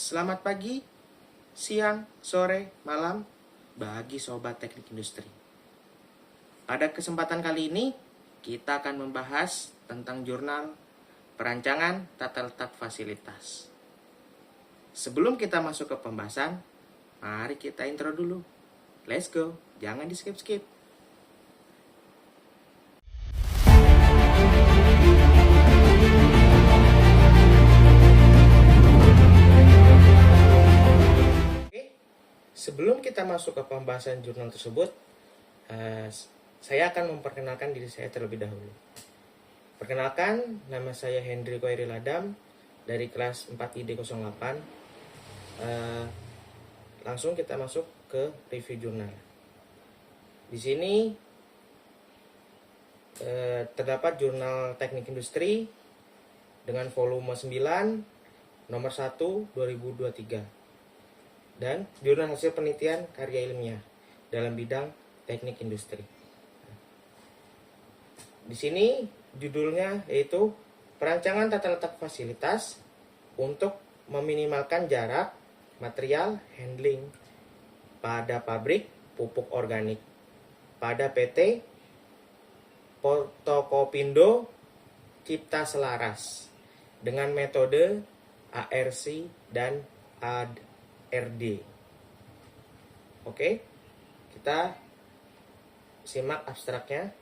Selamat pagi, siang, sore, malam bagi sobat teknik industri. Pada kesempatan kali ini, kita akan membahas tentang jurnal perancangan tata letak fasilitas. Sebelum kita masuk ke pembahasan, mari kita intro dulu. Let's go, jangan di skip-skip. Sebelum kita masuk ke pembahasan jurnal tersebut, saya akan memperkenalkan diri saya terlebih dahulu. Perkenalkan, nama saya Hendri Koiri Ladam dari kelas 4ID08. Langsung kita masuk ke review jurnal. Di sini terdapat jurnal teknik industri dengan volume 9, nomor 1, 2023. Dan jurnal hasil penelitian karya ilmiah dalam bidang teknik industri. Di sini judulnya yaitu perancangan tata letak fasilitas untuk meminimalkan jarak material handling pada pabrik pupuk organik pada PT Portokopindo Cipta Selaras dengan metode ARC dan ARD. Oke, kita simak abstraknya.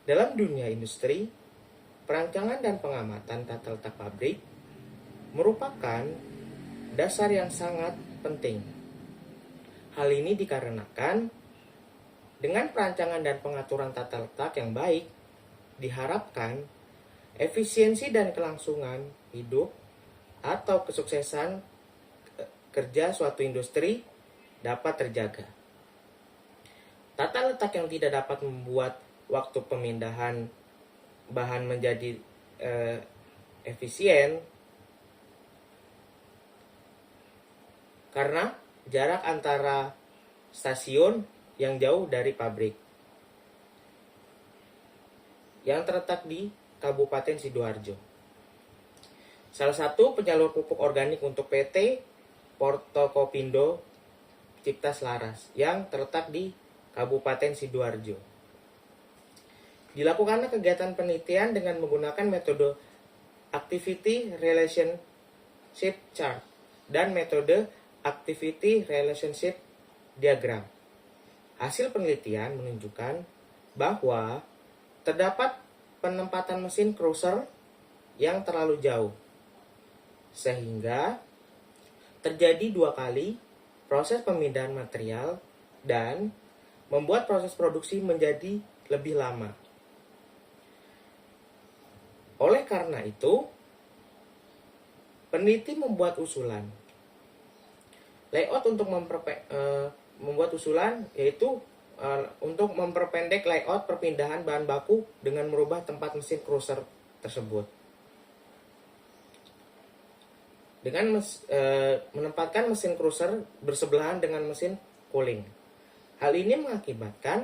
Dalam dunia industri, perancangan dan pengamatan tata letak pabrik merupakan dasar yang sangat penting. Hal ini dikarenakan dengan perancangan dan pengaturan tata letak yang baik, diharapkan efisiensi dan kelangsungan hidup atau kesuksesan kerja suatu industri dapat terjaga. Tata letak yang tidak dapat membuat waktu pemindahan bahan menjadi efisien karena jarak antara stasiun yang jauh dari pabrik yang terletak di Kabupaten Sidoarjo. Salah satu penyalur pupuk organik untuk PT Portokopindo Cipta Selaras yang terletak di Kabupaten Sidoarjo. Dilakukannya kegiatan penelitian dengan menggunakan metode Activity Relationship Chart dan metode Activity Relationship Diagram. Hasil penelitian menunjukkan bahwa terdapat penempatan mesin crusher yang terlalu jauh, sehingga terjadi 2 kali proses pemindahan material dan membuat proses produksi menjadi lebih lama. Oleh karena itu, peneliti membuat usulan. Layout untuk membuat usulan yaitu untuk memperpendek layout perpindahan bahan baku dengan merubah tempat mesin crusher tersebut. Dengan menempatkan mesin crusher bersebelahan dengan mesin cooling. Hal ini mengakibatkan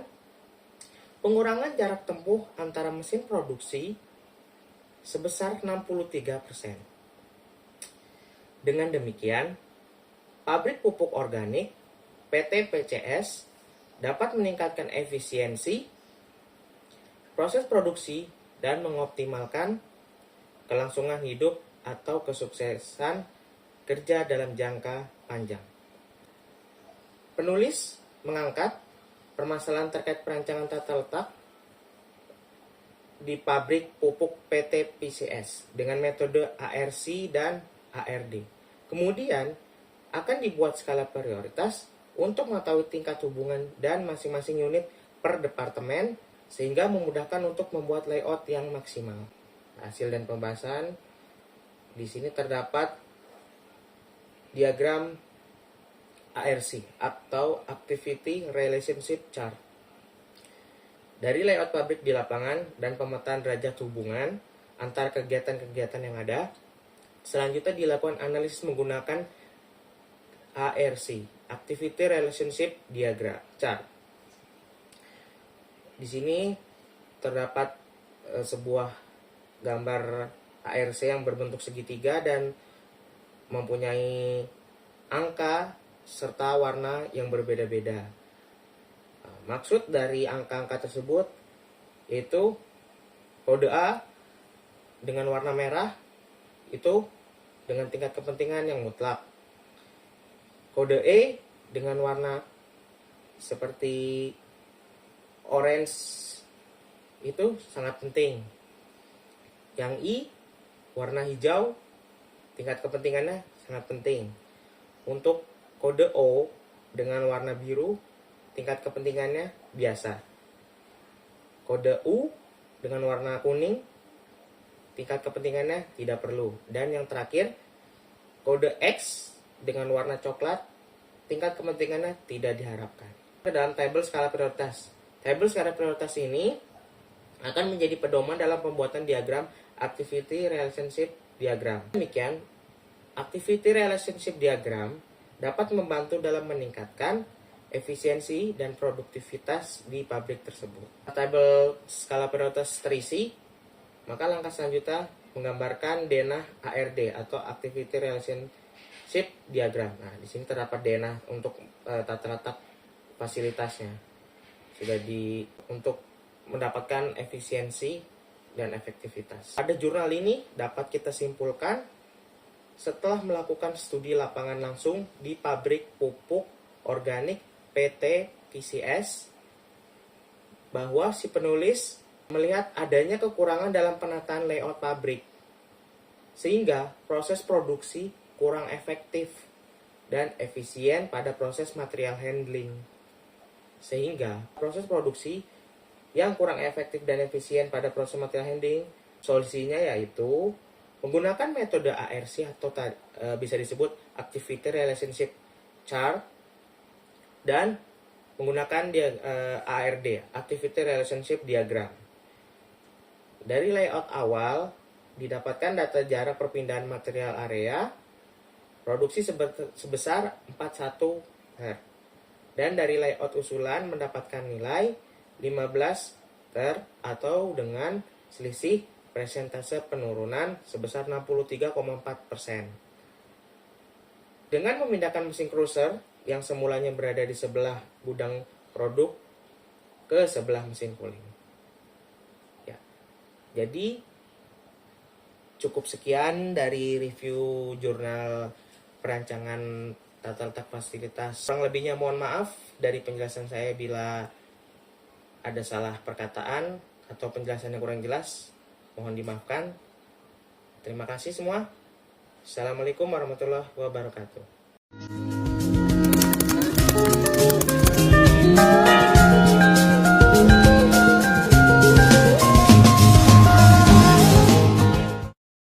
pengurangan jarak tempuh antara mesin produksi sebesar 63%. Dengan demikian, pabrik pupuk organik PT PCS dapat meningkatkan efisiensi proses produksi dan mengoptimalkan kelangsungan hidup atau kesuksesan kerja dalam jangka panjang. Penulis mengangkat permasalahan terkait perancangan tata letak di pabrik pupuk PT PCS dengan metode ARC dan ARD. Kemudian akan dibuat skala prioritas untuk mengetahui tingkat hubungan dan masing-masing unit per departemen sehingga memudahkan untuk membuat layout yang maksimal. Hasil dan pembahasan. Di sini terdapat diagram ARC atau Activity Relationship Chart. Dari layout pabrik di lapangan dan pemetaan derajat hubungan antara kegiatan-kegiatan yang ada, selanjutnya dilakukan analisis menggunakan ARC, Activity Relationship Diagram Chart. Di sini terdapat sebuah gambar ARC yang berbentuk segitiga dan mempunyai angka serta warna yang berbeda-beda. Maksud dari angka-angka tersebut yaitu kode A dengan warna merah itu dengan tingkat kepentingan yang mutlak. Kode E dengan warna seperti orange itu sangat penting. Yang I warna hijau tingkat kepentingannya sangat penting. Untuk kode O dengan warna biru tingkat kepentingannya biasa. Kode U dengan warna kuning tingkat kepentingannya tidak perlu. Dan yang terakhir, kode X dengan warna coklat tingkat kepentingannya tidak diharapkan. Dalam tabel skala prioritas. Tabel skala prioritas ini akan menjadi pedoman dalam pembuatan diagram activity relationship diagram. Demikian, activity relationship diagram dapat membantu dalam meningkatkan efisiensi dan produktivitas di pabrik tersebut. Tabel skala prioritas terisi, maka langkah selanjutnya menggambarkan denah ARD atau activity relationship diagram. Nah, di sini terdapat denah untuk tata letak fasilitasnya. Untuk mendapatkan efisiensi dan efektivitas. Pada jurnal ini dapat kita simpulkan setelah melakukan studi lapangan langsung di pabrik pupuk organik PT TCS bahwa si penulis melihat adanya kekurangan dalam penataan layout pabrik sehingga proses produksi kurang efektif dan efisien pada proses material handling. Sehingga proses produksi yang kurang efektif dan efisien pada proses material handling, solusinya yaitu menggunakan metode ARC atau bisa disebut Activity Relationship Chart dan menggunakan ARD, Activity Relationship Diagram. Dari layout awal didapatkan data jarak perpindahan material area produksi sebesar 41 Hz. Dan dari layout usulan mendapatkan nilai 15 Hz atau dengan selisih persentase penurunan sebesar 63,4%. Dengan memindahkan mesin cruiser yang semulanya berada di sebelah gudang produk ke sebelah mesin cooling. Ya. Jadi cukup sekian dari review jurnal perancangan tata letak fasilitas. Kurang lebihnya mohon maaf dari penjelasan saya bila ada salah perkataan atau penjelasan yang kurang jelas. Mohon dimaafkan. Terima kasih semua. Assalamualaikum warahmatullahi wabarakatuh.